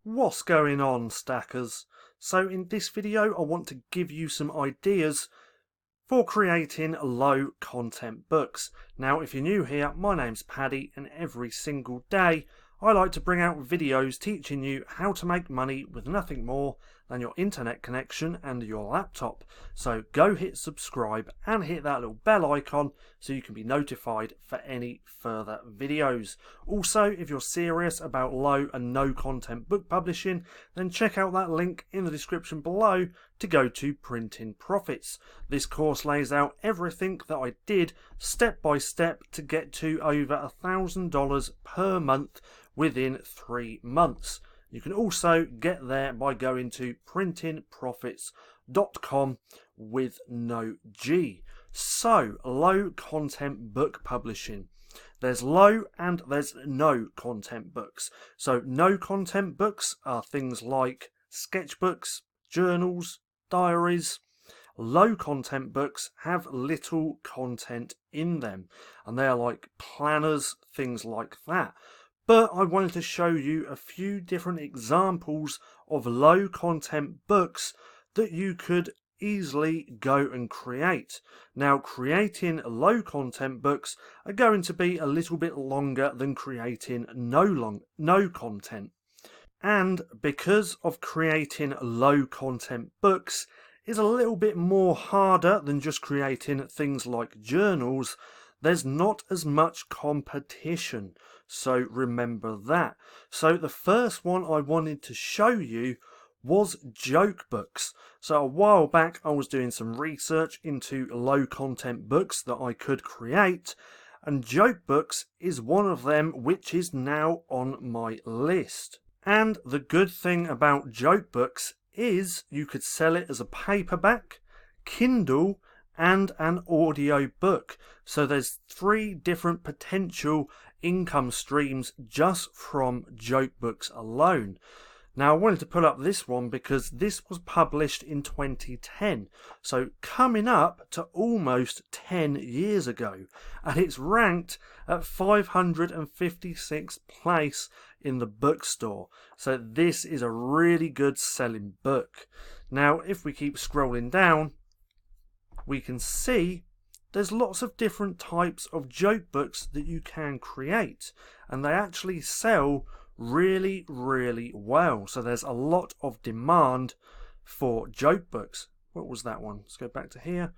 What's going on, stackers? So in this video I want to give you some ideas for creating low content books. Now if you're new here, my name's Paddy and every single day I like to bring out videos teaching you how to make money with nothing more than your internet connection and your laptop. So go hit subscribe and hit that little bell icon so you can be notified for any further videos. Also, if you're serious about low and no content book publishing, then check out that link in the description below to go to Printing Profits. This course lays out everything that I did step by step to get to over $1,000 per month within 3 months. You can also get there by going to printingprofits.com with no G. So, low content book publishing. There's low and there's no content books. So, no content books are things like sketchbooks, journals, diaries. Low content books have little content in them, and they are like planners, things like that. But I wanted to show you a few different examples of low content books that you could easily go and create. Now, creating low content books are going to be a little bit longer than creating no content. And because of creating low content books is a little bit more harder than just creating things like journals, there's not as much competition. So remember that. So the first one I wanted to show you was joke books. So a while back I was doing some research into low content books that I could create, and joke books is one of them, which is now on my list. And the good thing about joke books is you could sell it as a paperback, Kindle, and an audio book. So there's 3 different potential income streams just from joke books alone. Now I wanted to pull up this one because this was published in 2010, so coming up to almost 10 years ago, and it's ranked at 556th place in the bookstore. So this is a really good selling book. Now if we keep scrolling down, we can see there's lots of different types of joke books that you can create, and they actually sell really well. So there's a lot of demand for joke books. What was that one? Let's go back to here.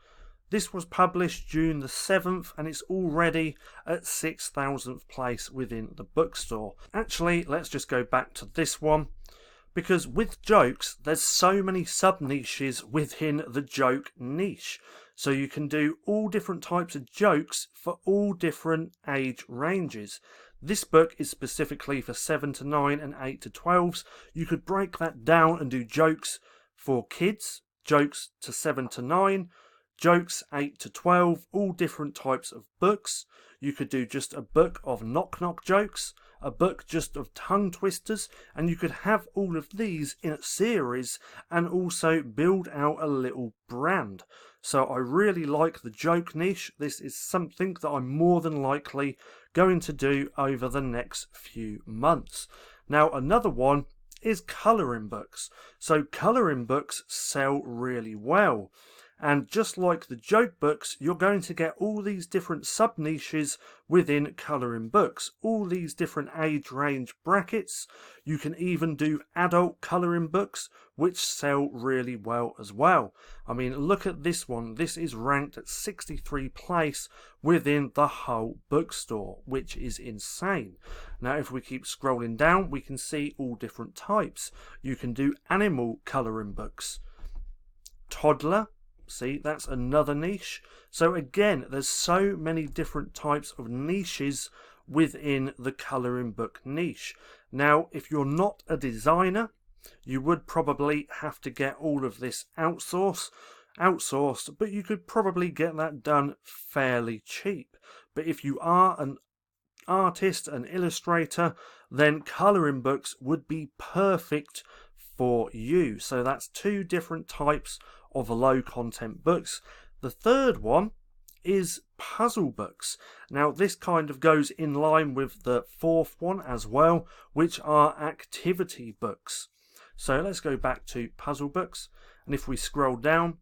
This was published June the 7th and it's already at 6,000th place within the bookstore. Actually, let's just go back to this one, because with jokes there's so many sub niches within the joke niche. So you can do all different types of jokes for all different age ranges. This book is specifically for 7 to 9 and 8 to 12s. You could break that down and do jokes for kids, jokes to 7 to 9, jokes 8 to 12, all different types of books. You could do just a book of knock-knock jokes, a book just of tongue twisters, and you could have all of these in a series and also build out a little brand. So I really like the joke niche. This is something that I'm more than likely going to do over the next few months. Now another one is colouring books. So colouring books sell really well. And just like the joke books, you're going to get all these different sub niches within colouring books, all these different age range brackets. You can even do adult colouring books, which sell really well as well. I mean, look at this one. This is ranked at 63 place within the whole bookstore, which is insane. Now, if we keep scrolling down, we can see all different types. You can do animal colouring books, toddler. See, that's another niche. So again, there's so many different types of niches within the colouring book niche. Now, if you're not a designer, you would probably have to get all of this outsourced, but you could probably get that done fairly cheap. But if you are an artist, an illustrator, then colouring books would be perfect for you. So that's 2 different types of low content books. The third one is puzzle books. Now this kind of goes in line with the fourth one as well, which are activity books. So let's go back to puzzle books, and if we scroll down,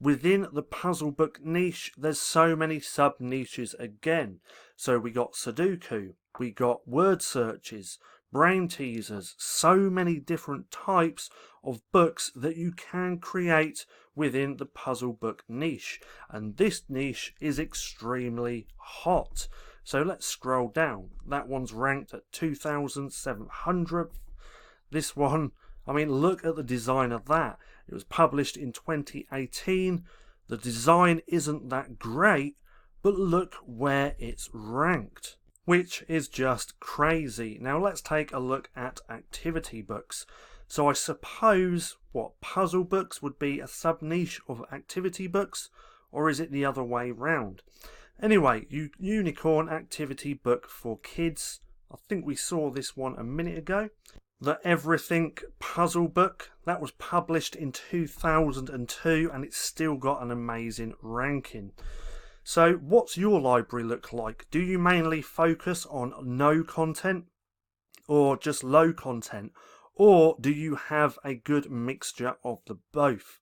within the puzzle book niche, there's so many sub niches again. So we got Sudoku, we got word searches, brain teasers, so many different types of books that you can create within the puzzle book niche. And this niche is extremely hot. So let's scroll down. That one's ranked at 2,700. This one, I mean, look at the design of that. It was published in 2018. The design isn't that great, but look where it's ranked, which is just crazy. Now let's take a look at activity books. So I suppose, what, puzzle books would be a sub-niche of activity books, or is it the other way round? Anyway, unicorn activity book for kids. I think we saw this one a minute ago. The Everything puzzle book, that was published in 2002 and it's still got an amazing ranking. So what's your library look like? Do you mainly focus on no content or just low content? Or do you have a good mixture of both?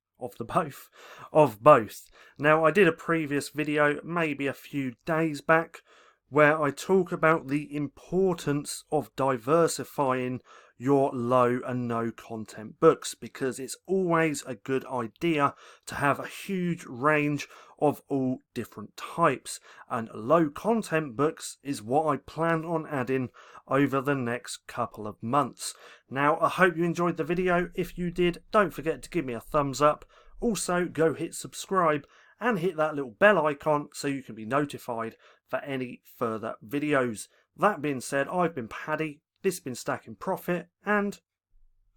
Now I did a previous video maybe a few days back where I talk about the importance of diversifying your low and no content books, because it's always a good idea to have a huge range of all different types, and low content books is what I plan on adding over the next couple of months. Now I hope you enjoyed the video. If you did, don't forget to give me a thumbs up. Also go hit subscribe and hit that little bell icon so you can be notified for any further videos. That being said, I've been Paddy, this has been Stacking Profit, and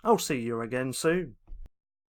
I'll see you again soon.